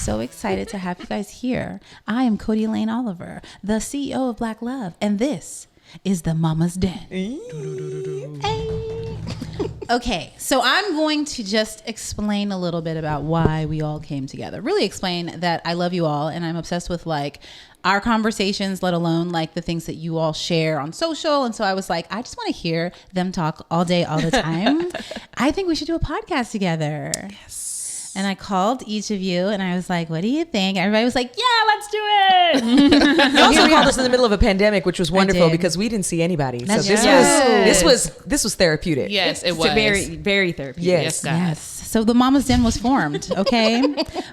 so excited to have you guys here. I am Codie Elaine Oliver, the CEO of Black Love, and this is the Mama's Den. Okay, so I'm going to just explain a little bit about why we all came together. Really explain that I love you all and I'm obsessed with like our conversations, let alone like the things that you all share on social. And so I was like, I just want to hear them talk all day, all the time. I think we should do a podcast together. Yes. And I called each of you and I was like, what do you think? Everybody was like, yeah, let's do it. You also called us in the middle of a pandemic, which was wonderful because we didn't see anybody. That's so this was therapeutic. Yes, it was. Very, very therapeutic. Yes. So the Mama's Den was formed, okay?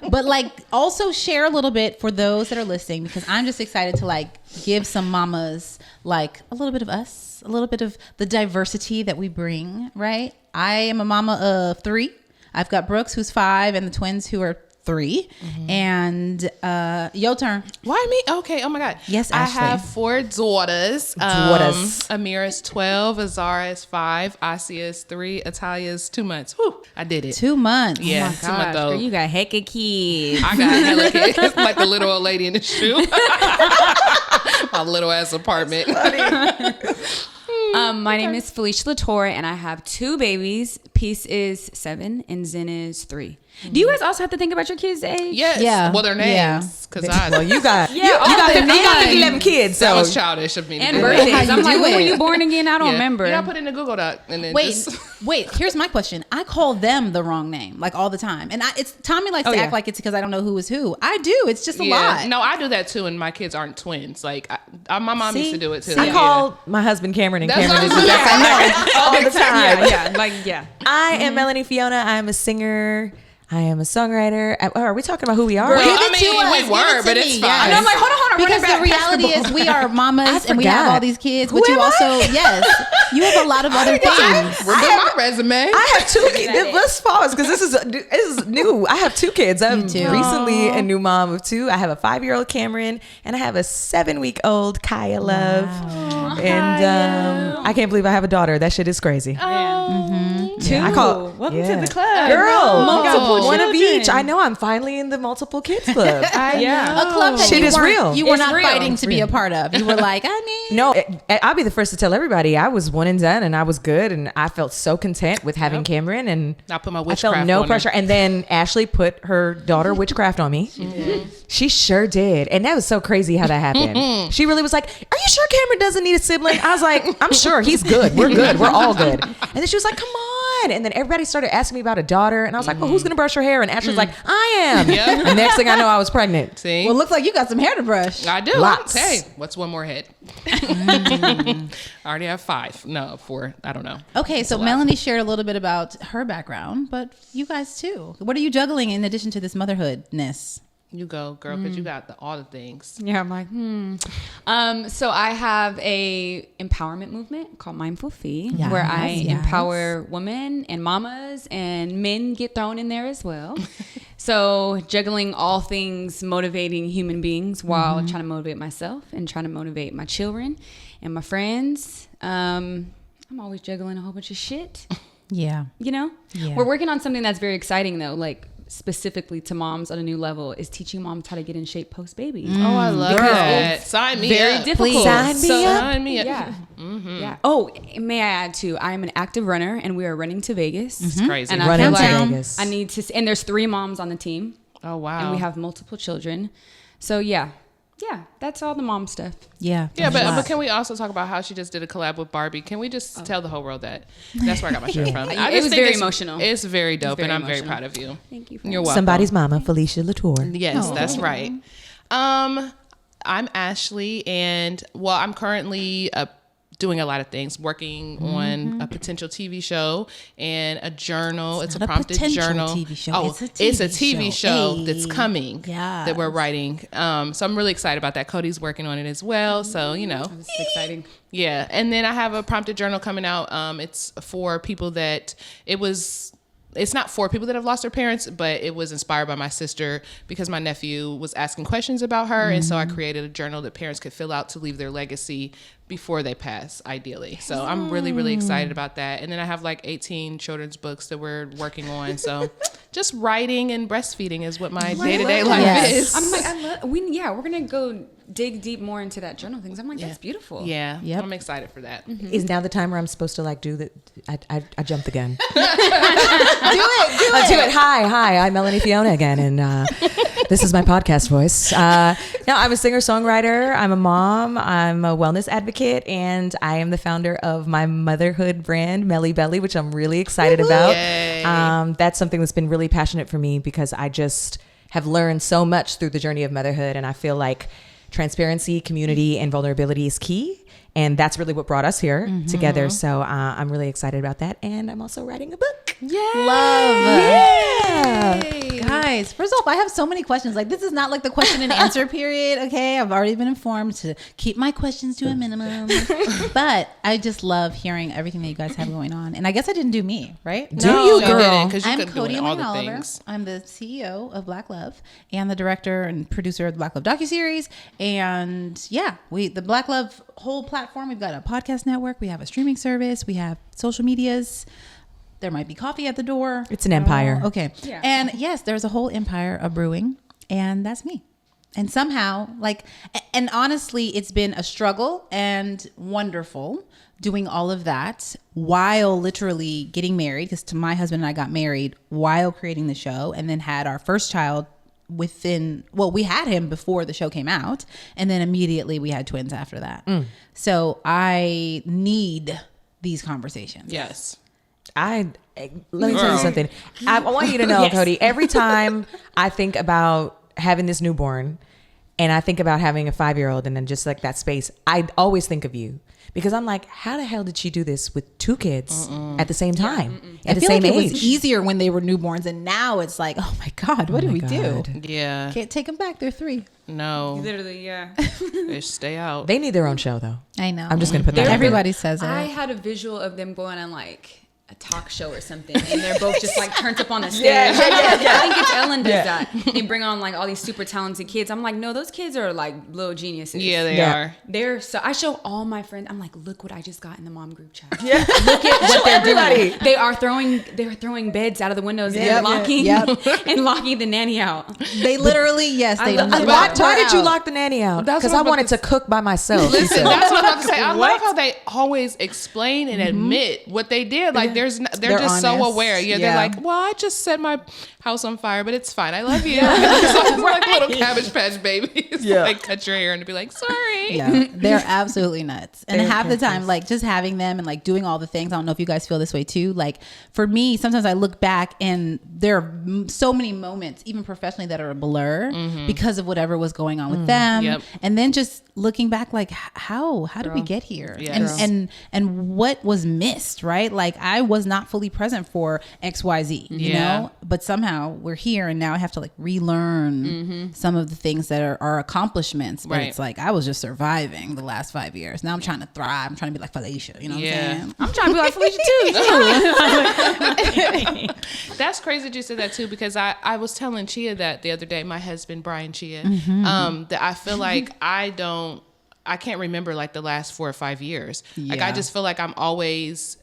But like also share a little bit for those that are listening, because I'm just excited to like give some mamas like a little bit of us, a little bit of the diversity that we bring, right? I am a mama of 3. I've got Brooks, who's 5, and the twins, who are 3. Mm-hmm. And your turn. Why me? Okay. Oh my God. Yes, Ashley. I have 4 daughters. Amira's 12, Azara is 5, Asia is 3, Atalia is 2 months. Whew, I did it. 2 months. Yeah, Oh my gosh, girl, you got hecka kids. I got hella kids. It's like the little old lady in the shoe. My little ass apartment. My name is Felicia Latour, and I have 2 babies. Peace is 7, and Zen is 3. Do you guys also have to think about your kids' age? Yes. Yeah. Well, their names. Because Well, you got you got 11 kids. that So was childish of me. and to do that. birthdays. I'm like, when were it? you born again? I don't remember. Yeah, I put it in the Google Doc. And then Wait, here's my question. I call them the wrong name, like all the time. And it's Tommy likes to act like it's because I don't know who is who. I do. It's just a lot. No, I do that too, and my kids aren't twins. Like, my mom used to do it too. I call my husband Cameron, and That's Cameron what is I'm just all the time. I Mm-hmm. am Melanie Fiona. I am a singer. I am a songwriter. Are we talking about who we are? Girl, Well, give it I to mean, us. we Give were, it to but me. it's Yes. fine. And I'm like, hold on. Because the reality is we are mamas and we have all these kids, but Who you am also, I? yes, you have a lot of other things. Look at my resume. I have 2 kids. Let's pause because this is new. I have 2 kids. I'm too. recently a new mom of 2. I have a 5-year-old Cameron and I have a 7-week-old Chea Love. And I can't believe I have a daughter. That shit is crazy. I call. Welcome to the club, Girl. Multiple One of children. each. I know. I'm finally in the multiple kids club. Yeah. A club that Shit you is real. You were It's not real. fighting to be a part of. You were like, I mean. No, I'll be the first to tell everybody I was one and done and I was good and I felt so content with having Cameron and I put my I witchcraft felt no on pressure. her. And then Ashley put her daughter witchcraft on me. She sure did. And that was so crazy how that happened. She really was like, are you sure Cameron doesn't need a sibling? I was like, I'm sure he's good. We're good. We're all good. And then she was like, come on. And then everybody started asking me about a daughter. And I was like, well, who's going to brush her hair? And Ashley's like, I am. Yep. And next thing I know, I was pregnant. See? Well, looks like you got some hair to brush. I do. Lots. Hey, what's one more head? I already have 5. No, 4. I don't know. Okay, so Melanie shared a little bit about her background, but you guys too. What are you juggling in addition to this motherhoodness? You go, girl, because you got all the things. Yeah, I'm like, So I have a empowerment movement called Mindful Fee, where I empower women and mamas, and men get thrown in there as well. So juggling all things motivating human beings while trying to motivate myself and trying to motivate my children and my friends. I'm always juggling a whole bunch of shit. Yeah. You know? Yeah. We're working on something that's very exciting though, like specifically to moms on a new level, is teaching moms how to get in shape post-baby. Oh, I love that. Sign me Very up. difficult. Please. Sign me up. Yeah. Yeah. Oh, may I add too? I am an active runner, and we are running to Vegas. It's crazy. And I Running feel to like Vegas. I need to. And there's 3 moms on the team, Oh, wow. and we have multiple children. So yeah, that's all the mom stuff. Yeah. Yeah, there's a but lot. can we also talk about how she just did a collab with Barbie? Can we just tell the whole world that? That's where I got my shirt from. It I was just think very it's- emotional. It's very dope, very and I'm very emotional. proud of you. Thank you. You're welcome. Somebody's mama, Felicia Latour. Yes, that's right. I'm Ashley, and I'm currently doing a lot of things, working on a potential TV show and a journal. It's a not a prompted potential journal. TV show. Oh, It's a TV TV show show. that's coming that we're writing. So I'm really excited about that. Codie's working on it as well. So, It's exciting. yeah. And then I have a prompted journal coming out. It's for people that it's not for people that have lost their parents, but it was inspired by my sister because my nephew was asking questions about her. And so I created a journal that parents could fill out to leave their legacy before they pass, ideally. So I'm really, really excited about that. And then I have like 18 children's books that we're working on. So just writing and breastfeeding is what my day-to-day life is. I'm like, we're going to go dig deep more into that journal things. I'm like, that's beautiful. Yeah. Yep. I'm excited for that. Mm-hmm. Is now the time where I'm supposed to like do the, I jumped the gun. do it. Hi, I'm Melanie Fiona again. And this is my podcast voice. Now I'm a singer-songwriter. I'm a mom. I'm a wellness advocate. And I am the founder of my motherhood brand, Melly Belly, which I'm really excited about. That's something that's been really passionate for me because I just have learned so much through the journey of motherhood. And I feel like transparency, community, and vulnerability is key. And that's really what brought us here together. So I'm really excited about that. And I'm also writing a book. Yay! Love. Yeah. Guys, first off, I have so many questions. Like, this is not like the question and answer period, okay? I've already been informed to keep my questions to a minimum. But I just love hearing everything that you guys have going on. And I guess I didn't do me, right? Do you, girl? Because you I'm could Codie do all Elaine the Oliver. things. I'm the CEO of Black Love and the director and producer of the Black Love docuseries. And yeah, the Black Love whole platform, we've got a podcast network, we have a streaming service, we have social medias. There might be coffee at the door. It's an empire. Okay. Yeah. And yes, there's a whole empire of brewing, and that's me. And somehow, and honestly, it's been a struggle and wonderful doing all of that while literally getting married, because my husband and I got married while creating the show, and then had our first child we had him before the show came out, and then immediately we had twins after that. So I need these conversations. Yes. Let me tell you something. I want you to know, Codie, every time I think about having this newborn and I think about having a 5-year-old and then just like that space, I always think of you. Because I'm like, how the hell did she do this with 2 kids at the same time, at the same age? It was easier when they were newborns, and now it's like, oh my God, what do we do? Yeah. Can't take them back. They're 3. No. Literally, yeah. They stay out. They need their own show, though. I know. I'm just going to put that out there. Everybody says it. I had a visual of them going on like a talk show or something, and they're both just like turned up on the stage. I think it's Ellen does that. They bring on like all these super talented kids. I'm like, no, those kids are like little geniuses. Yeah, they are. They're so. I show all my friends. I'm like, look what I just got in the mom group chat. Yeah. Look at what they're everybody. doing. They're throwing beds out of the windows and locking and locking the nanny out. They literally, yes, they locked her Why did you out. lock the nanny out? That's Because what I I'm wanted to cook by myself. Listen, that's what I'm about to say. I love how they always explain and admit what they did. Like they're just so honest. aware. Yeah, they're Yeah. like, well, I just set my house on fire, but it's fine. I love you. It's like little Cabbage Patch babies. Like cut your hair and be like, sorry. Yeah, they're absolutely nuts. And They're half the time, cactus. like just having them and like doing all the things. I don't know if you guys feel this way too. Like for me, sometimes I look back and there are so many moments, even professionally, that are a blur because of whatever was going on with them. Yep. And then just looking back, like how did we get here? Yes. And what was missed, right? Like I was not fully present for XYZ, you know, but somehow we're here, and now I have to like relearn some of the things that are accomplishments. But it's like I was just surviving the last 5 years. Now I'm trying to thrive. I'm trying to be like Felicia, you know what I'm saying? I'm trying to be like Felicia too. That's crazy that you said that too, because I was telling Chea that the other day, my husband, Brian Chea, that I feel like I can't remember like the last 4 or 5 years. Like I just feel like I'm always,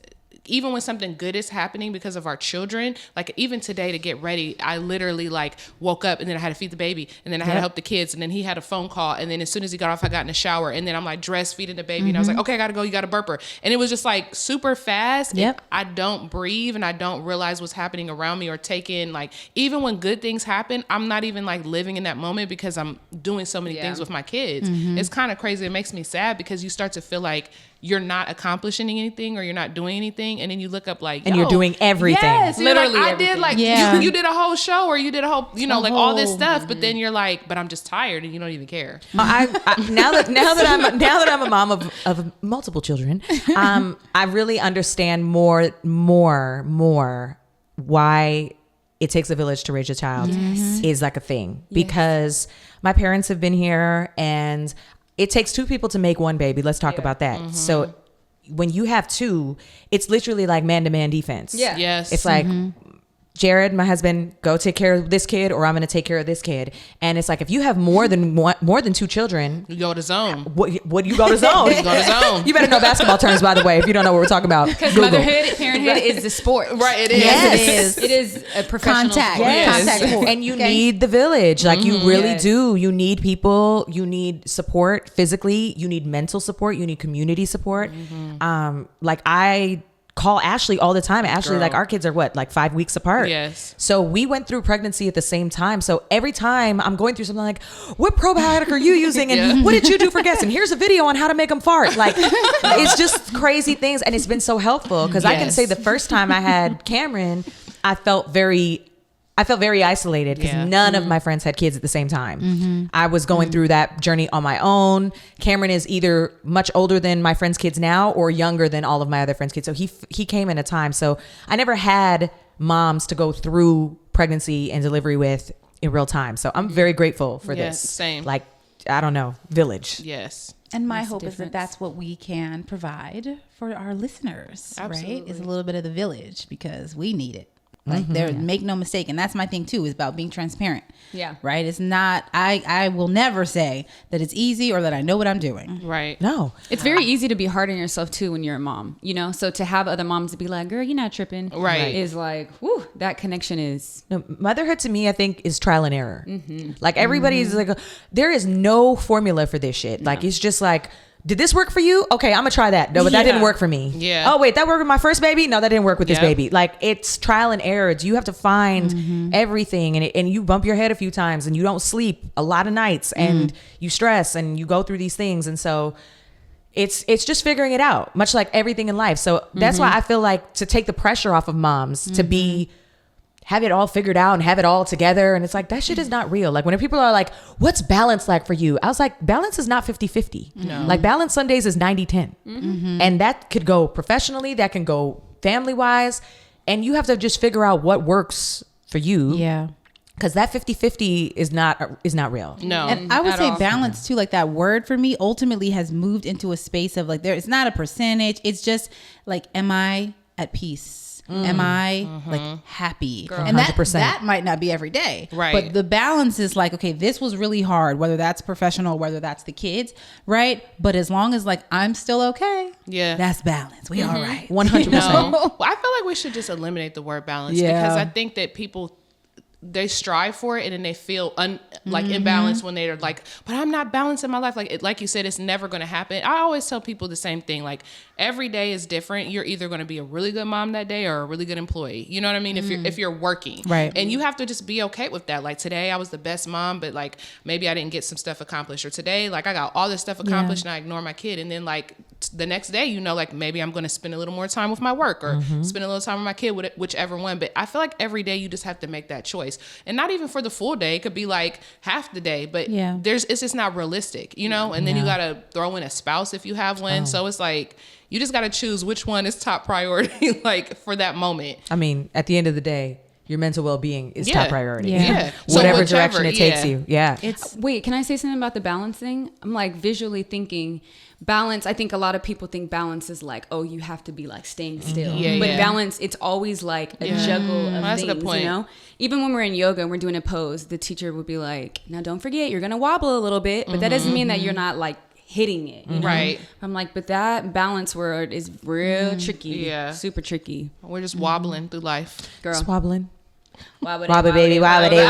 even when something good is happening because of our children, like even today to get ready, I literally like woke up and then I had to feed the baby and then I had to help the kids and then he had a phone call and then as soon as he got off, I got in the shower and then I'm like dressed feeding the baby and I was like, okay, I gotta go, you gotta burp her. And it was just like super fast. Yep. I don't breathe and I don't realize what's happening around me or take in, like, even when good things happen, I'm not even like living in that moment because I'm doing so many things with my kids. It's kind of crazy. It makes me sad because you start to feel like you're not accomplishing anything or you're not doing anything. And then you look up like, And you're doing everything. Yes, Literally like, I everything. did like, you did a whole show or you did a whole, you know, like all this stuff. But then you're like, but I'm just tired and you don't even care. Now that I'm a mom of multiple children, I really understand more why it takes a village to raise a child is like a thing because my parents have been here and it takes 2 people to make 1 baby. Let's talk about that. So when you have 2, it's literally like man-to-man defense. Yeah. Yes. It's like Jared, my husband, go take care of this kid, or I'm going to take care of this kid. And it's like, if you have more than 2 children, You go to zone. what you go to zone? You go to zone. You better know basketball terms, by the way, if you don't know what we're talking about. Because Google. motherhood, parenthood is the sport. Right, it is. Yes, It is. It is a professional Contact. sport. Yes. Contact sport. And you need the village. Like you really Yes. do. You need people. You need support physically. You need mental support. You need community support. Like I call Ashley all the time. Ashley, Girl. like our kids are what, like 5 weeks apart. Yes. So we went through pregnancy at the same time. So every time I'm going through something like, what probiotic are you using? And what did you do for guests? And here's a video on how to make them fart. Like it's just crazy things. And it's been so helpful because I can Yes. say the first time I had Cameron, I felt very isolated because Yeah. none of my friends had kids at the same time. I was going through that journey on my own. Cameron is either much older than my friends' kids now or younger than all of my other friends' kids. So he came in a time. So I never had moms to go through pregnancy and delivery with in real time. So I'm very grateful for Yes, this. same. Like, I don't know, village. Yes. And my Makes a hope is that difference. that's what we can provide for our listeners, right? Absolutely. Is a little bit of the village because we need it. Like make no mistake. And that's my thing too, is about being transparent. Yeah. Right. It's not, I will never say that it's easy or that I know what I'm doing. Right. No. It's very easy to be hard on yourself too when you're a mom, you know? So to have other moms to be like, girl, you're not tripping. Right. Is like, whew, that connection is. No, motherhood to me, I think, is trial and error. Like everybody's like, there is no formula for this shit. Like it's just like, did this work for you? Okay, I'm gonna try that. No, but that didn't work for me. Yeah. Oh wait, that worked with my first baby? No, that didn't work with this Yep. baby. Like it's trial and error. You have to find everything, and you bump your head a few times, and you don't sleep a lot of nights, and you stress, and you go through these things, and so it's just figuring it out, much like everything in life. So that's why I feel like to take the pressure off of moms to be have it all figured out and have it all together. And it's like, that shit is not real. Like when people are like, what's balance like for you? I was like, balance is not 50-50. No. Like balance some days is 90-10. And that could go professionally, that can go family wise. And you have to just figure out what works for you. Yeah. Cause that 50-50 is not real. No. And I would At say all. balance too, like that word for me ultimately has moved into a space of like, it's not a percentage. It's just like, am I at peace? Am I like happy? And 100%. that might not be every day. Right. But the balance is like, okay, this was really hard, whether that's professional, whether that's the kids, right? But as long as like I'm still okay, Yeah. that's balance. We all right. 100%. No. Well, I feel like we should just eliminate the word balance Yeah. because I think that people they strive for it and then they feel imbalanced when they're like, but I'm not balanced in my life. Like you said, it's never going to happen. I always tell people the same thing. Like every day is different. You're either going to be a really good mom that day or a really good employee. You know what I mean? If you're working, Right. And you have to just be okay with that. Like today I was the best mom, but like maybe I didn't get some stuff accomplished, or today like I got all this stuff accomplished and I ignore my kid, and then like the next day, you know, like maybe I'm going to spend a little more time with my work or spend a little time with my kid, whichever one. But I feel like every day you just have to make that choice, and not even for the full day. It could be like half the day, but Yeah. it's just not realistic, you know. And then you got to throw in a spouse if you have one. So it's like you just got to choose which one is top priority, like for that moment. I mean, at the end of the day, your mental well-being is top priority. Yeah. So Whatever whichever, direction it takes you. Yeah. Wait, can I say something about the balance thing? I'm like visually thinking balance. I think a lot of people think balance is like, oh, you have to be like staying still. Yeah, but yeah. balance, it's always like a juggle of That's a things, good point. you know? Even when we're in yoga and we're doing a pose, the teacher would be like, now don't forget, you're going to wobble a little bit, but that doesn't mean that you're not like hitting it. You know? Right. I'm like, but that balance word is real tricky. Yeah. Super tricky. We're just wobbling through life. Girl. Swabbling. Wobbly, Wobbly, baby, wobbly. So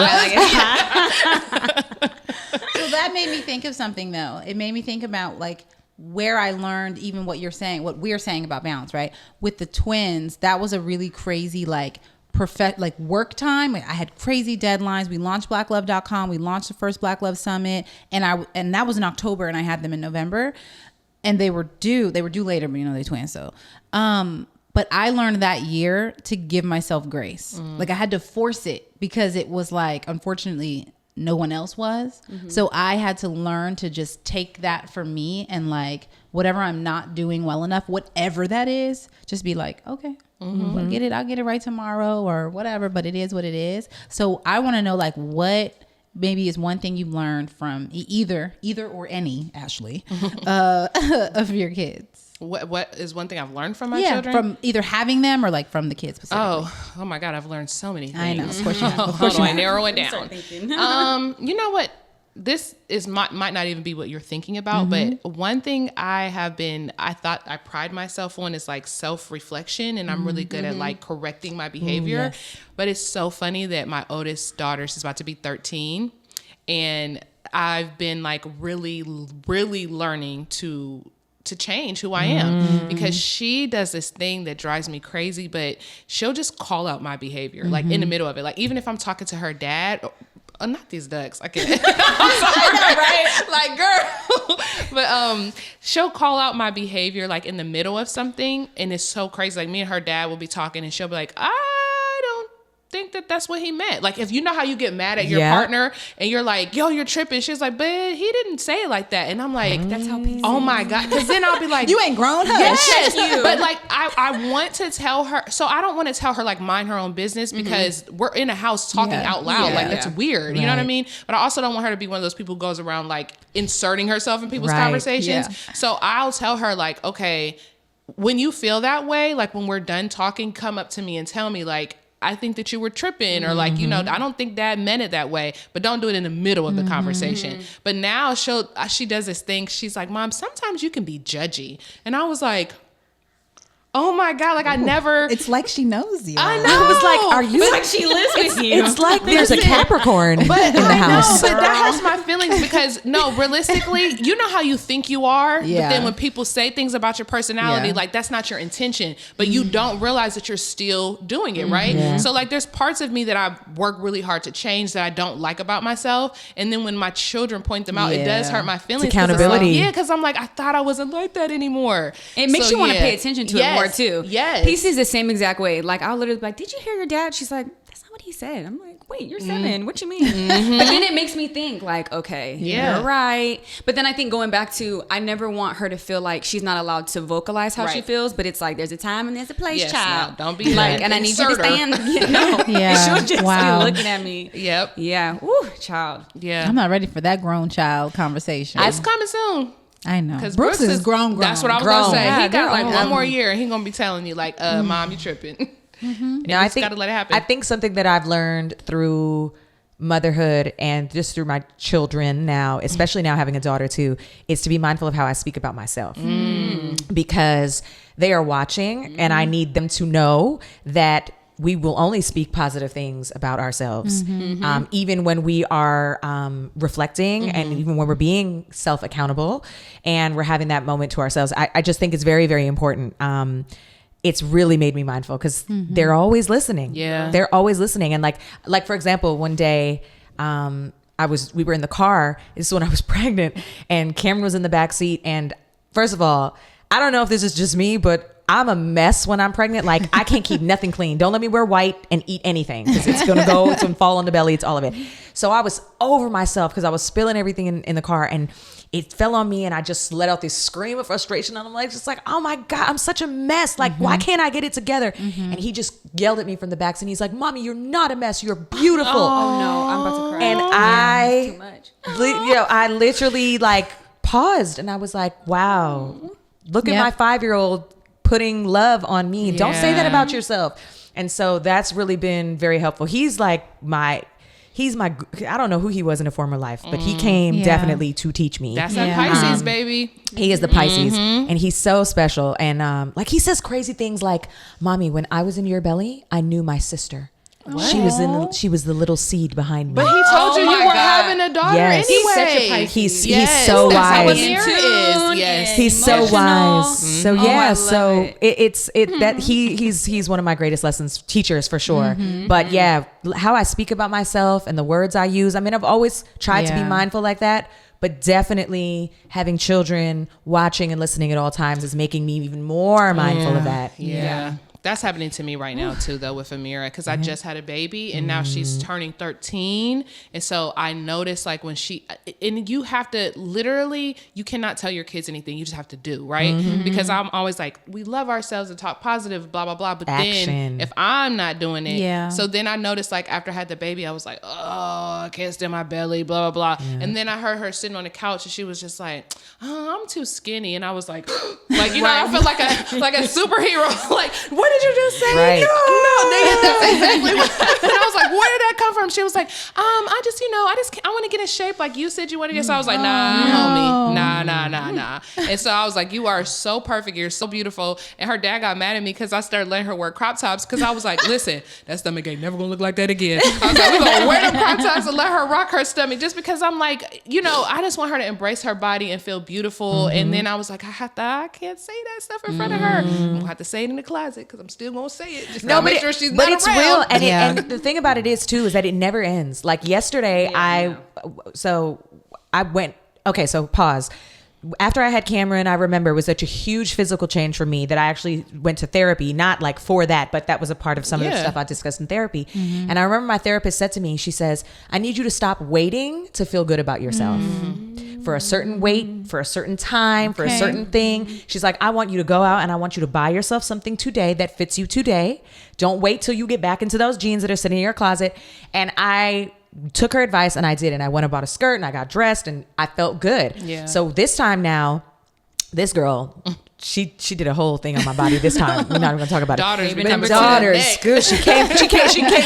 that made me think of something though. It made me think about like where I learned even what we're saying about balance, right? With the twins, that was a really crazy like work time. I had crazy deadlines. We launched blacklove.com. We launched the first Black Love Summit, and that was in October, and I had them in November, and they were due later, but you know, they're twins, so but I learned that year to give myself grace. Like I had to force it because it was like, unfortunately, no one else was. So I had to learn to just take that for me and like whatever I'm not doing well enough, whatever that is, just be like, okay, I'll get it right tomorrow or whatever, but it is what it is. So I want to know like what maybe is one thing you've learned from either or any, Ashley, of your kids. What is one thing I've learned from my Yeah, children? from either having them or like from the kids specifically. Oh my God, I've learned so many things. I know, of course you have. Of How course do you I have. narrow it down? You know what? This is might not even be what you're thinking about, but one thing I thought I pride myself on is like self-reflection, and I'm really good at like correcting my behavior. Yes. But it's so funny that my oldest daughter, she's about to be 13, and I've been like really, really learning to change who I am, because she does this thing that drives me crazy, but she'll just call out my behavior like in the middle of it. Like even if I'm talking to her dad, not these ducks, I can't. I'm sorry, right? Like girl, but she'll call out my behavior like in the middle of something, and it's so crazy. Like me and her dad will be talking, and she'll be like, I don't think that that's what he meant. Like if you know how you get mad at your partner and you're like, yo, you're tripping, she's like, but he didn't say it like that, and I'm like, That's how people. oh my God, because then I'll be like, You ain't grown, huh? yes, but like I want to tell her, so I don't want to tell her like mind her own business, because we're in a house talking out loud, like that's weird, you know what I mean? But I also don't want her to be one of those people who goes around like inserting herself in people's conversations. So I'll tell her like, okay, when you feel that way, like when we're done talking, come up to me and tell me like, I think that you were tripping, or like, you know, I don't think Dad meant it that way, but don't do it in the middle of the conversation. But now she does this thing. She's like, Mom, sometimes you can be judgy. And I was like, oh my God, like I never. It's like she knows you. I know. I was like, are you? Like she lives with you. It's like there's a Capricorn in the house. No, but that hurts my feelings, because no, realistically, you know how you think you are, but then when people say things about your personality, like that's not your intention, but you don't realize that you're still doing it, right? Yeah. So like there's parts of me that I work really hard to change that I don't like about myself, and then when my children point them out, it does hurt my feelings. It's accountability. Because I'm like, I thought I wasn't like that anymore. It makes you want to pay attention to it more too. Yes. Pieces the same exact way. Like I'll literally be like, did you hear your dad? She's like, that's not what he said. I'm like, wait, you're 7. What you mean? But then it makes me think like, okay, you're right. But then I think going back to, I never want her to feel like she's not allowed to vocalize how she feels, but it's like, there's a time and there's a place, child. No, don't be like, and I need you to stand. No. Yeah. She'll just be looking at me. Yep. Yeah. Ooh, child. Yeah. I'm not ready for that grown child conversation. It's coming soon. I know. Because Brooks is grown. That's what I was Grown. gonna say. Yeah, He got like they're one old. more year, and he gonna be telling you like, Mom, you tripping. No, I think gotta let it happen. I think something that I've learned through motherhood and just through my children now, especially now having a daughter too, is to be mindful of how I speak about myself, because they are watching, and I need them to know that we will only speak positive things about ourselves, even when we are reflecting, and even when we're being self-accountable and we're having that moment to ourselves. I just think it's very, very important. It's really made me mindful, because they're always listening. Yeah. They're always listening. And like for example, one day we were in the car. This is when I was pregnant, and Cameron was in the back seat. And first of all, I don't know if this is just me, but I'm a mess when I'm pregnant. Like I can't keep nothing clean. Don't let me wear white and eat anything, because it's going to fall on the belly. It's all of it. So I was over myself because I was spilling everything in the car, and it fell on me, and I just let out this scream of frustration. And I'm like, just like, oh my God, I'm such a mess. Like, why can't I get it together? And he just yelled at me from the back, and he's like, Mommy, you're not a mess. You're beautiful. Oh no, I'm about to cry. And Too much. I literally like paused, and I was like, wow, look at my 5-year-old putting love on me. Don't say that about yourself. And so that's really been very helpful. He's my, I don't know who he was in a former life, but he came definitely to teach me. That's that Pisces, baby. He is the Pisces, and he's so special. And like he says crazy things like, Mommy, when I was in your belly, I knew my sister. She was the little seed behind me. But he told you you were having a daughter Yes. anyway. He's such a Pisces. He's so that's how wise. a mirror is. Yes. He's so Emotional. wise. So I love so it. that he's one of my greatest teachers for sure. But yeah, how I speak about myself and the words I use. I mean, I've always tried to be mindful like that, but definitely having children watching and listening at all times is making me even more mindful of that. Yeah. That's happening to me right now too, though, with Amira, because I just had a baby and now she's turning 13. And so I noticed like when and you have to literally, you cannot tell your kids anything. You just have to do, right? Because I'm always like, we love ourselves and talk positive, blah, blah, blah. But then if I'm not doing it, so then I noticed like after I had the baby, I was like, oh, I can't stand my belly, blah, blah, blah. And then I heard her sitting on the couch and she was just like, oh, I'm too skinny. And I was like, like, you know, I felt like a superhero. Like, what did you just say? Right. No, that's exactly what. And I was like, where did that come from? She was like, I just, you know, I want to get in shape like you said you want to get. So I was like, nah, homie, nah. And so I was like, you are so perfect. You're so beautiful. And her dad got mad at me because I started letting her wear crop tops because I was like, listen, that stomach ain't never gonna look like that again. I was like, we're gonna wear them crop tops and let her rock her stomach just because I'm like, you know, I just want her to embrace her body and feel beautiful. And then I was like, I can't say that stuff in front of her. I'm gonna have to say it in the closet because I'm still gonna say it. Just to make sure she's not it's around. real. And the thing about it is too, is that it never ends. Like yesterday, so pause. After I had Cameron, I remember it was such a huge physical change for me that I actually went to therapy, not like for that, but that was a part of some of the stuff I discussed in therapy. And I remember my therapist said to me, she says, I need you to stop waiting to feel good about yourself. For a certain weight, for a certain time, for a certain thing. She's like, I want you to go out and I want you to buy yourself something today that fits you today. Don't wait till you get back into those jeans that are sitting in your closet. And I took her advice and I did. And I went and bought a skirt and I got dressed and I felt good. Yeah. So this time now, this girl, she did a whole thing on my body this time. We're not even gonna talk about it. Daughters, good. She came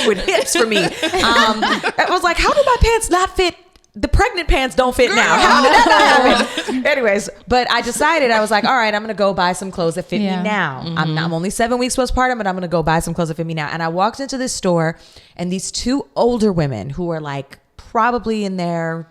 with hips for me. I was like, how do my pants not fit? The pregnant pants don't fit now. How did that happen? Anyways, but I decided, I was like, all right, I'm going to go buy some clothes that fit me now. I'm only 7 weeks postpartum, but I'm going to go buy some clothes that fit me now. And I walked into this store and these two older women who are like probably in their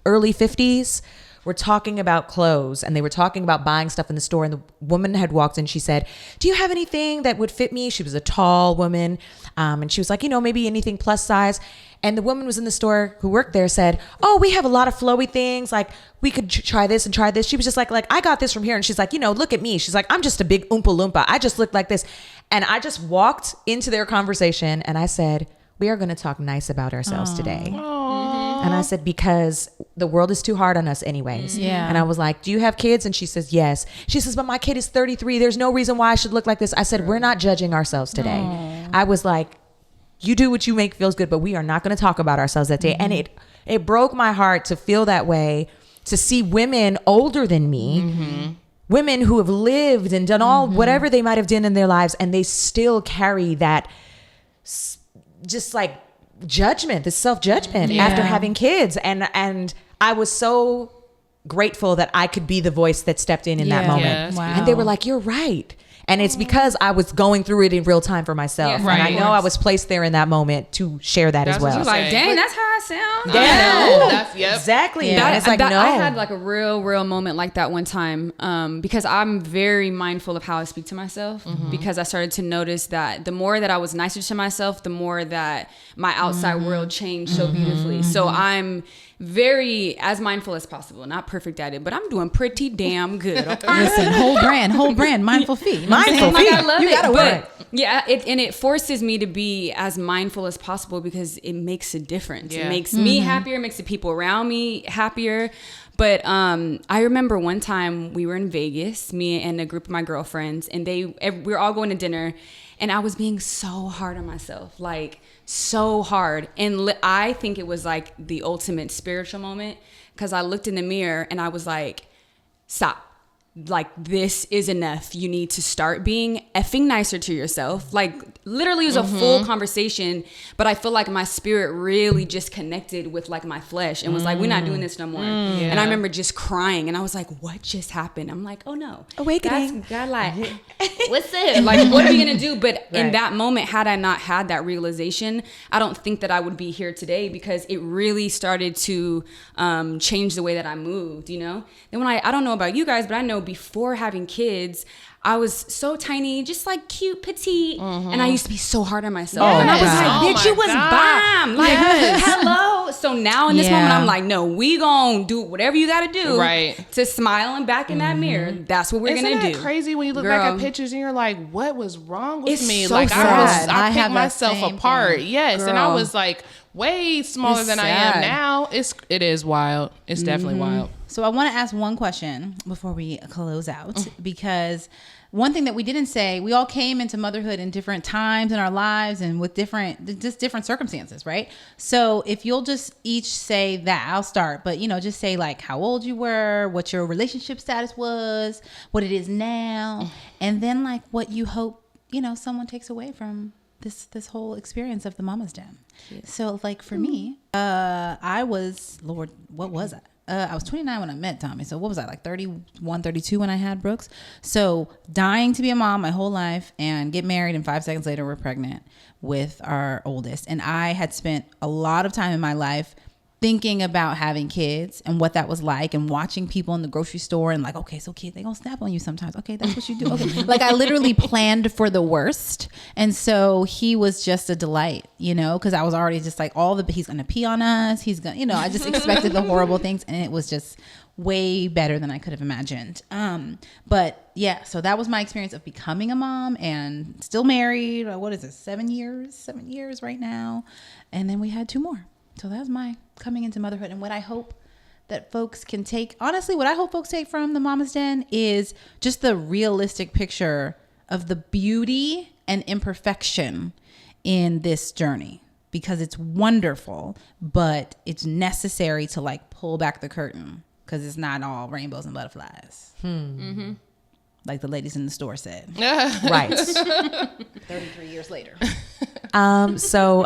early 50s were talking about clothes and they were talking about buying stuff in the store. And the woman had walked in. She said, do you have anything that would fit me? She was a tall woman. And she was like, you know, maybe anything plus size. And the woman was in the store who worked there said, oh, we have a lot of flowy things. Like we could try this and try this. She was just like, I got this from here. And she's like, you know, look at me. She's like, I'm just a big Oompa Loompa. I just look like this. And I just walked into their conversation and I said, we are going to talk nice about ourselves today. And I said, because the world is too hard on us anyways. Yeah. And I was like, do you have kids? And she says, yes. She says, but my kid is 33. There's no reason why I should look like this. I said, we're not judging ourselves today. I was like, you do what you make feels good, but we are not going to talk about ourselves that day. And it broke my heart to feel that way, to see women older than me, women who have lived and done all whatever they might have done in their lives, and they still carry that just like judgment, this self-judgment after having kids. And I was so grateful that I could be the voice that stepped in that moment. Wow. And they were like, you're right. And it's because I was going through it in real time for myself. And I know I was placed there in that moment to share that as well. Like, dang, that's how I sound. Yeah. Exactly. And it's like, no. I had like a real moment like that one time because I'm very mindful of how I speak to myself because I started to notice that the more that I was nicer to myself, the more that my outside world changed so beautifully. So I'm very as mindful as possible. Not perfect at it, but I'm doing pretty damn good. Okay? Listen, whole brand, mindful fee. Mindful fee. I love you gotta work. Yeah, it forces me to be as mindful as possible because it makes a difference. It makes me happier, it makes the people around me happier. But I remember one time we were in Vegas, me and a group of my girlfriends, and we were all going to dinner, and I was being so hard on myself, like so hard. And I think it was like the ultimate spiritual moment because I looked in the mirror and I was like, stop. Like, this is enough. You need to start being effing nicer to yourself. Like, literally it was a full conversation, but I feel like my spirit really just connected with like my flesh and was like, we're not doing this no more. And I remember just crying and I was like, what just happened? I'm like, oh no. Awakening. God, like, what's it? Like, what are we going to do? But in that moment, had I not had that realization, I don't think that I would be here today because it really started to change the way that I moved, you know? And when I don't know about you guys, but I know before having kids, I was so tiny, just like cute, petite, and I used to be so hard on myself. And I was like, bitch, you was bomb. Like, hello. know. So now in this moment, I'm like, no, we gonna do whatever you gotta do to smiling back in that mirror. That's what we're gonna do. Isn't it crazy when you look back at pictures and you're like, what was wrong with me? So like sad. I picked myself apart. Thing. Yes. Girl. And I was like way smaller than I am now. It is wild. It's definitely wild. So I want to ask one question before we close out, because one thing that we didn't say, we all came into motherhood in different times in our lives and with different circumstances, right? So if you'll just each say that, I'll start, but just say like how old you were, what your relationship status was, what it is now, and then like what you hope, someone takes away from this whole experience of the Mama's Den. Yeah. So like for me, I was, Lord, what was I? I was 29 when I met Tommy. So what was I, like 31, 32 when I had Brooks? So dying to be a mom my whole life and get married, and 5 seconds later we're pregnant with our oldest. And I had spent a lot of time in my life thinking about having kids and what that was like, and watching people in the grocery store and like, okay, so kids, they gonna snap on you sometimes. Okay, that's what you do. Okay. Like I literally planned for the worst. And so he was just a delight, because I was already just like he's gonna pee on us. He's gonna, I just expected the horrible things, and it was just way better than I could have imagined. But yeah, so that was my experience of becoming a mom, and still married. What is it? 7 years right now. And then we had 2 more. So that's my coming into motherhood. And what I hope that folks can take, honestly, what I hope folks take from the Mama's Den is just the realistic picture of the beauty and imperfection in this journey, because it's wonderful, but it's necessary to like pull back the curtain, because it's not all rainbows and butterflies. Like the ladies in the store said. Right. 33 years later. So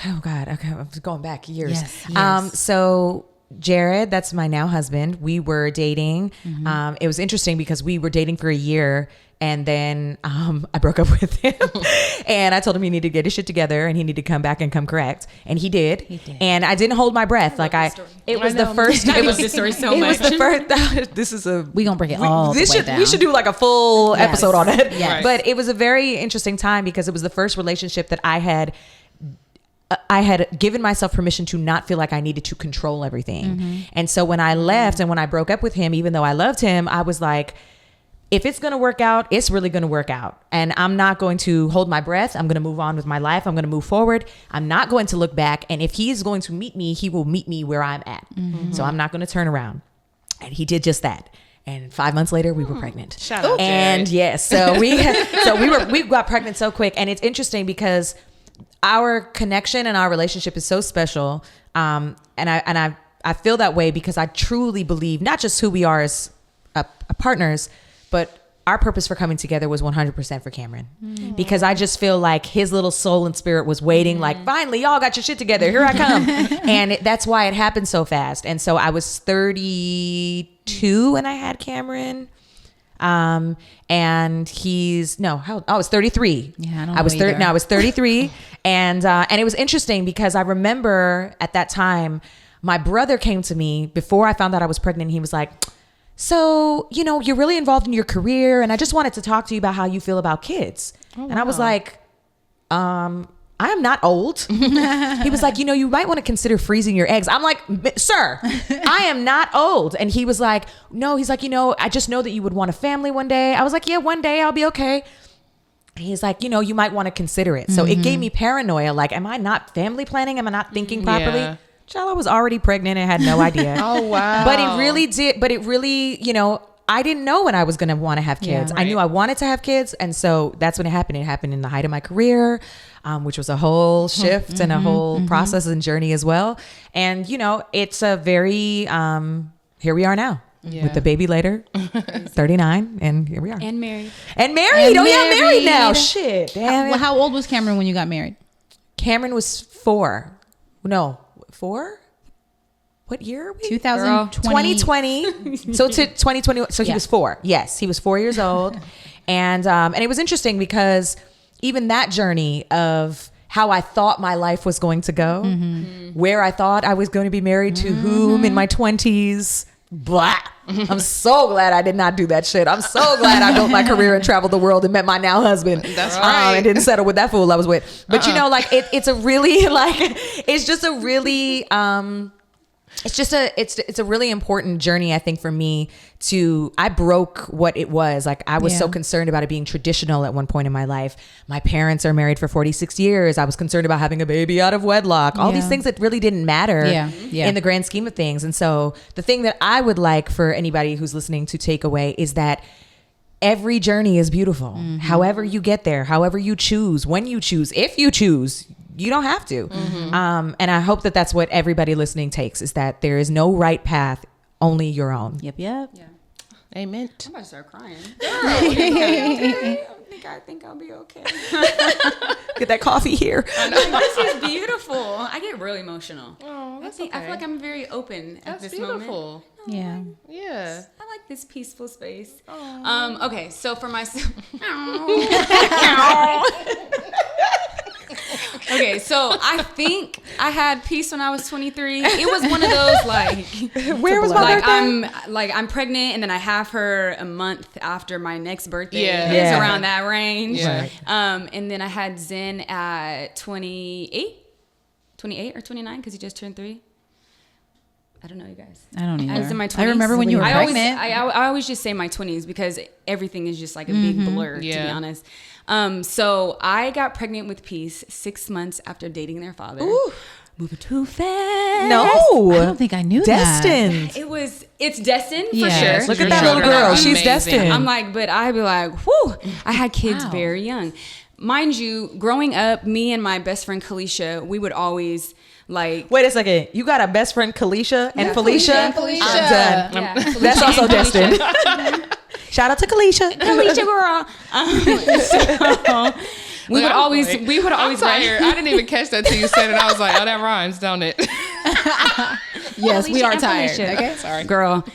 oh God, okay, I'm going back years. Yes. So Jared, that's my now husband, we were dating. It was interesting because we were dating for a year, and then I broke up with him. And I told him he needed to get his shit together and he needed to come back and come correct. And he did. And I didn't hold my breath. It was the first. I love this story so much. It was the first. This is we gonna break it all the way down. We should do like a full episode on it. Yes. But it was a very interesting time because it was the first relationship that I had given myself permission to not feel like I needed to control everything. And so when I left and when I broke up with him, even though I loved him, I was like, if it's going to work out, it's really going to work out. And I'm not going to hold my breath. I'm going to move on with my life. I'm going to move forward. I'm not going to look back. And if he's going to meet me, he will meet me where I'm at. So I'm not going to turn around. And he did just that. And 5 months later, we were pregnant. Shout out, and yes, so we got pregnant so quick. And it's interesting because our connection and our relationship is so special. And I feel that way because I truly believe not just who we are as partners, but our purpose for coming together was 100% for Cameron. Because I just feel like his little soul and spirit was waiting, like, finally, y'all got your shit together. Here I come. And that's why it happened so fast. And so I was 32 when I had Cameron. And I was 33. Yeah, I was 33. And it was interesting because I remember at that time, my brother came to me before I found out I was pregnant. He was like, so, you're really involved in your career, and I just wanted to talk to you about how you feel about kids. Oh, and I was like, I am not old. He was like, you might want to consider freezing your eggs. I'm like, sir, I am not old. And he was like, no, he's like, I just know that you would want a family one day. I was like, yeah, one day I'll be okay. He's like, you might want to consider it. So it gave me paranoia. Like, am I not family planning? Am I not thinking properly? Yeah. Child, I was already pregnant and had no idea. Oh, wow. But it really, I didn't know when I was going to want to have kids. Yeah, right. I knew I wanted to have kids. And so that's when it happened. It happened in the height of my career, which was a whole shift and a whole process and journey as well. And, it's a very, here we are now. Yeah. With the baby later, 39, and here we are. And married. Married now. Shit. Damn. How old was Cameron when you got married? Cameron was 4. No. 4? What year are we? 2020. So to 2020. So he was 4. Yes, he was 4 years old. And it was interesting because even that journey of how I thought my life was going to go, where I thought I was going to be married to whom in my 20s, blah. I'm so glad I did not do that shit. I'm so glad I built my career and traveled the world and met my now husband. That's right. And didn't settle with that fool I was with. But you know, like it's a really like it's just a really it's a really important journey, I think, for me I broke what it was. Like I was so concerned about it being traditional at one point in my life. My parents are married for 46 years. I was concerned about having a baby out of wedlock. All these things that really didn't matter in the grand scheme of things. And so the thing that I would like for anybody who's listening to take away is that every journey is beautiful. However you get there, however you choose, when you choose, if you choose, you don't have to. And I hope that that's what everybody listening takes, is that there is no right path, only your own. Yep. Yeah. Amen. I'm about to start crying. I think I'll be okay. Get that coffee here. This is beautiful. I get really emotional. Oh, that's I feel like I'm very open at this moment. Yeah. Yeah. I like this peaceful space. Oh. Okay, so for myself. Okay, so I think I had peace when I was 23. It was one of those like, where was my birthday? I'm pregnant, and then I have her a month after my next birthday. Yeah. It's around that range. Yeah. And then I had Zen at 28 or 29 because he just turned 3. I don't know, you guys. I don't either. I was in my 20s. I remember when you were pregnant. I always just say my 20s because everything is just like a big blur, to be honest. So I got pregnant with Peace 6 months after dating their father. Ooh. Moving too fast. No. I don't think I knew Destined. that. It's destined for Yes. sure. Look at that little girl. She's Amazing. destined. I'm like, but I'd be like, whew, I had kids very young. Mind you, growing up, me and my best friend Felicia, we would always like. Wait a second. You got a best friend, Felicia and Felicia? Felicia. I'm done. Yeah, That's also destined. Shout out to Felicia. Felicia girl. We would always I'm write. tired. I didn't even catch that till you said it. I was like, oh, that rhymes, don't it? Yes, we Felicia are and tired. Felicia. Okay. Sorry. Girl.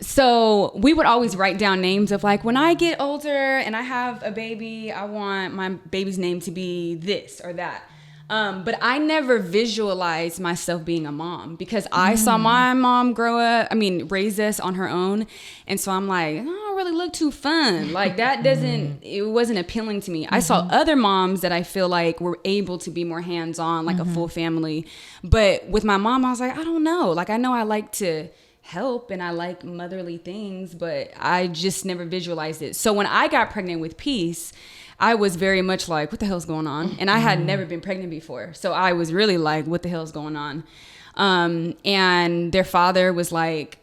So we would always write down names of like, when I get older and I have a baby, I want my baby's name to be this or that. But I never visualized myself being a mom because I saw my mom raise us on her own. And so I'm like, I don't really look too fun. Like that it wasn't appealing to me. I saw other moms that I feel like were able to be more hands-on, like a full family. But with my mom, I was like, I don't know. Like I know I like to help and I like motherly things, but I just never visualized it. So when I got pregnant with Peace, I was very much like, what the hell's going on? And I had never been pregnant before. So I was really like, what the hell's going on? And their father was like,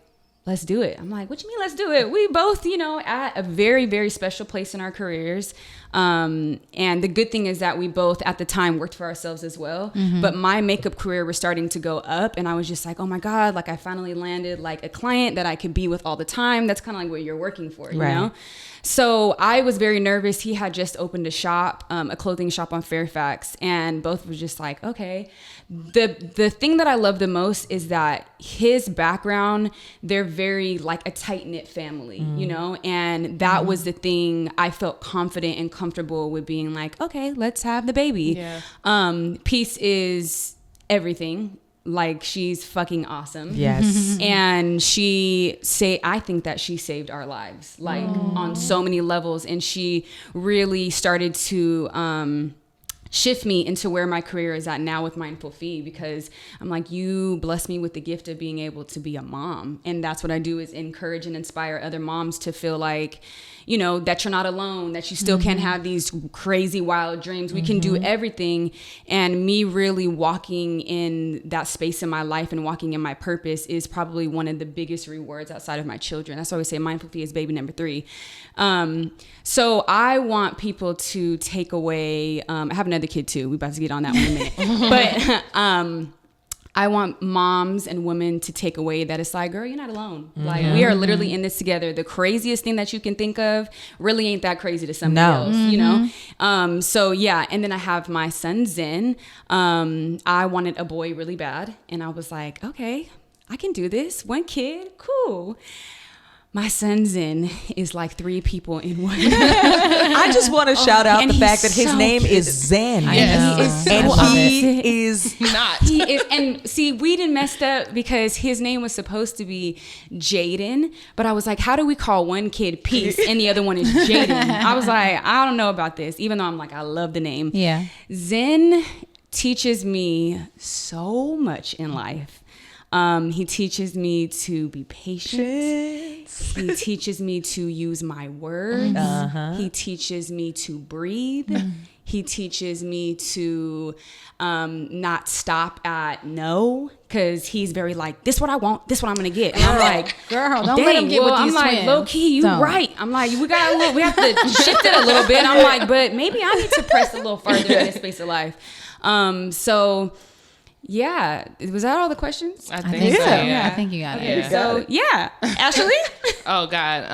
let's do it. I'm like, what you mean let's do it? We both, at a very, very special place in our careers. And the good thing is that we both at the time worked for ourselves as well. But my makeup career was starting to go up and I was just like, oh my God, like I finally landed like a client that I could be with all the time. That's kind of like what you're working for, you know? So I was very nervous. He had just opened a shop, a clothing shop on Fairfax, and both were just like, okay. The thing that I love the most is that his background, they're very like a tight-knit family, and that was the thing I felt confident and comfortable with being like, okay, let's have the baby. Yeah. Peace is everything. Like she's fucking awesome. Yes. And I think that she saved our lives, like on so many levels. And she really started to shift me into where my career is at now with Mindful Fee, because I'm like, you blessed me with the gift of being able to be a mom. And that's what I do, is encourage and inspire other moms to feel like, that you're not alone, that you still can have these crazy, wild dreams. We can do everything. And me really walking in that space in my life and walking in my purpose is probably one of the biggest rewards outside of my children. That's why we say Mindful Fee is baby number 3. So I want people to take away, I have another kid too. We're about to get on that one in a minute. But I want moms and women to take away that it's like, girl, you're not alone. Like we are literally in this together. The craziest thing that you can think of really ain't that crazy to somebody else, So yeah. And then I have my son Zen. I wanted a boy really bad. And I was like, okay, I can do this. 1 kid, cool. my son Zen is like 3 people in one. I just want to shout out and the fact that he's his so name is Zen. Yes. And he is Not. He is, and see, we didn't messed up because his name was supposed to be Jaden, but I was like, how do we call one kid Peace and the other one is Jaden? I was like, I don't know about this, even though I'm like, I love the name. Yeah. Zen teaches me so much in life. He teaches me to be patient. He teaches me to use my words. He teaches me to breathe. He teaches me to not stop at no, because he's very like, this what I want, this what I'm gonna get. And I'm like, girl, don't let him get with these I'm like, twins. low key, you Don't. right. I'm like, we have to shift it a little bit. I'm like, but maybe I need to press a little further in this space of life. So yeah, was that all the questions? I think so. I think you got it. So yeah, Ashley. Oh God.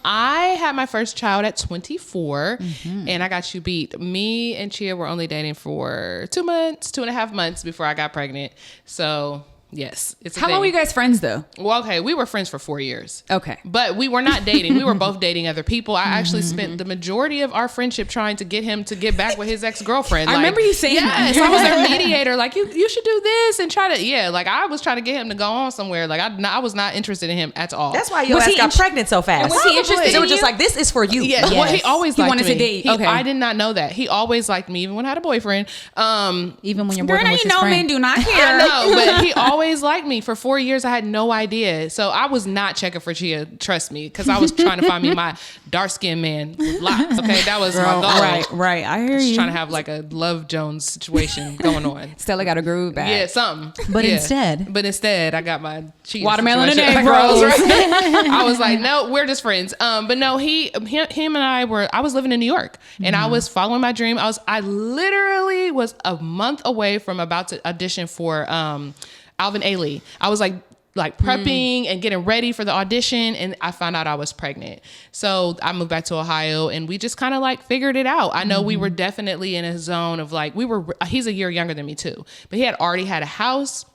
I had my first child at 24 and I got you beat. Me and Chea were only dating for 2.5 months before I got pregnant. So yes, it's a How long were you guys friends though? Well, okay, we were friends for 4 years. Okay. But we were not dating. We were both dating other people. I actually spent the majority of our friendship trying to get him to get back with his ex-girlfriend. I remember you saying yes, that. I was their mediator. Like, you should do this and try to, like I was trying to get him to go on somewhere. Like I was not interested in him at all. That's why your Was ass he got pregnant so fast. Was he interested They were in just you? like, this is for you. Yeah, well, he always liked wanted me. to date. Okay. I did not know that. He always liked me, even when I had a boyfriend. Even when you're Girl, working now with you his know friend. men do not I care. know, but he always liked me. For 4 years, I had no idea. So I was not checking for Chea, trust me, because I was trying to find me my dark-skinned man with locks. Okay, that was my goal. Right. I hear Just trying to have like a Love Jones situation going on. Stella got a groove back. Yeah, something. But Yeah. instead, I got my Chea Watermelon and situation. egg rolls. Right? I was like, no, we're just friends. But no, him and I was living in New York and I was following my dream. I literally was a month away from about to audition for Alvin Ailey. I was like prepping and getting ready for the audition, and I found out I was pregnant. So I moved back to Ohio and we just kind of like figured it out. I know we were definitely in a zone of like, he's a year younger than me too, but he had already had a house,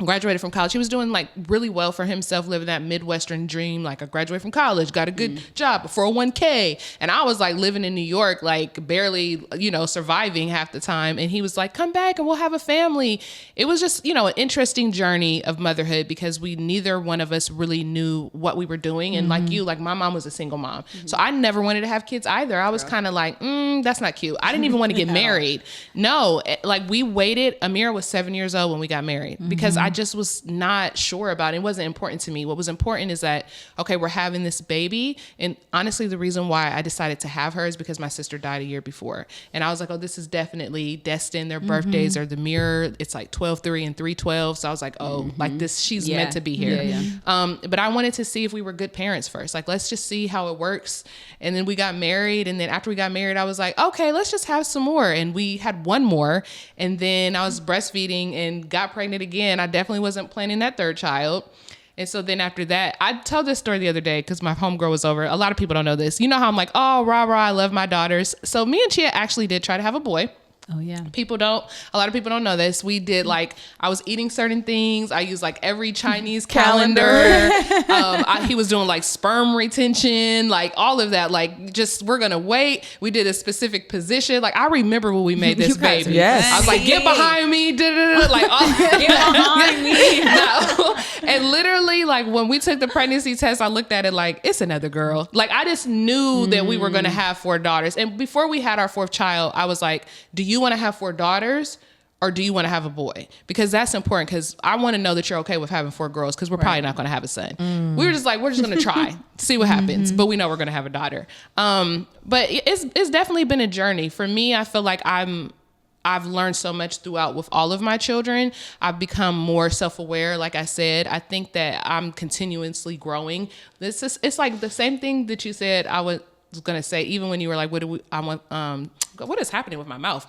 graduated from college. He was doing like really well for himself, living that Midwestern dream. Like, I graduated from college, got a good job, a 401k. And I was like living in New York, like barely, surviving half the time. And he was like, come back and we'll have a family. It was just, an interesting journey of motherhood because neither one of us really knew what we were doing. And like my mom was a single mom. So I never wanted to have kids either. I was kind of like, that's not cute. I didn't even want to get married. No, like we waited. Amira was 7 years old when we got married because I just was not sure about it. It wasn't important to me. What was important is that, okay, we're having this baby. And honestly, the reason why I decided to have her is because my sister died a year before. And I was like, oh, this is definitely destined. Their birthdays are the mirror. It's like 12/3 and 3/12. So I was like, oh, like this, she's meant to be here. But I wanted to see if we were good parents first. Like, let's just see how it works. And then we got married. And then after we got married, I was like, okay, let's just have some more. And we had one more. And then I was breastfeeding and got pregnant again. I definitely wasn't planning that third child. And so then after that, I told this story the other day because my homegirl was over. A lot of people don't know this. You know how I'm like, oh, rah, rah, I love my daughters. So me and Chea actually did try to have a boy. Oh yeah. A lot of people don't know this. We did I was eating certain things. I used like every Chinese calendar. He was doing like sperm retention, like all of that. Like just, we're going to wait. We did a specific position. Like I remember when we made this baby. Yes. I was like, get behind me. Like, get behind me. No. And literally like when we took the pregnancy test, I looked at it like, it's another girl. Like I just knew that we were going to have 4 daughters. And before we had our 4th child, I was like, do you want to have 4 daughters or do you want to have a boy? Because that's important, because I want to know that you're okay with having 4 girls, because we're probably not going to have a son. We were just like, we're just going to try, see what happens. But we know we're going to have a daughter. But it's definitely been a journey. For me, I feel like I've learned so much throughout with all of my children. I've become more self-aware. Like I said, I think that I'm continuously growing. It's like the same thing that you said I was going to say, even when you were like, what is happening with my mouth?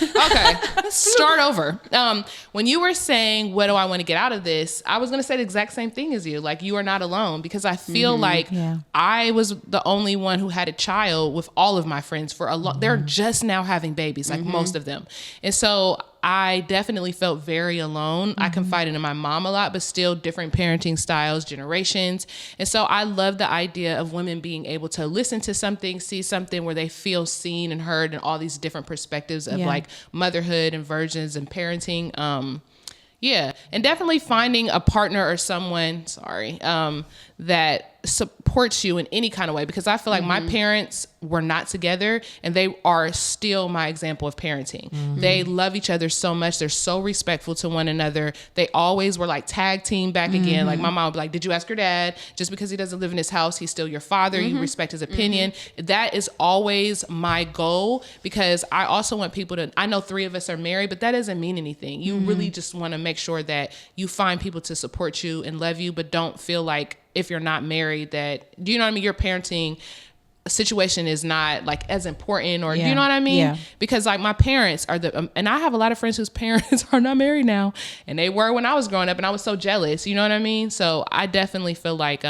Okay, let's start over. When you were saying, what do I want to get out of this? I was going to say the exact same thing as you. Like, you are not alone, because I feel like I was the only one who had a child with all of my friends for a long, they're just now having babies, like most of them. And so I definitely felt very alone. I confided in my mom a lot, but still different parenting styles, generations. And so I love the idea of women being able to listen to something, see something where they feel seen and heard, and all these different perspectives of like motherhood and virgins and parenting. Yeah. And definitely finding a partner or someone, that supports you in any kind of way, because I feel like my parents were not together and they are still my example of parenting. They love each other so much. They're so respectful to one another. They always were like tag team back again. Like my mom would be like, did you ask your dad? Just because he doesn't live in his house, he's still your father. You respect his opinion. That is always my goal, because I also want people to, I know 3 of us are married, but that doesn't mean anything. You really just want to make sure that you find people to support you and love you, but don't feel like if you're not married that, do you know what I mean? Your parenting situation is not like as important, or do you know what I mean? Yeah. Because like my parents are and I have a lot of friends whose parents are not married now, and they were when I was growing up, and I was so jealous, you know what I mean? So I definitely feel like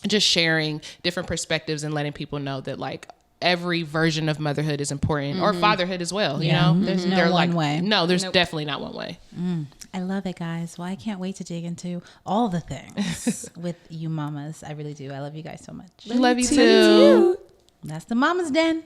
just sharing different perspectives and letting people know that like every version of motherhood is important, or fatherhood as well. You know, there's no one way. No, there's definitely not one way. I love it, guys. Well, I can't wait to dig into all the things with you mamas. I really do. I love you guys so much. Love you too. That's the Mama's Den.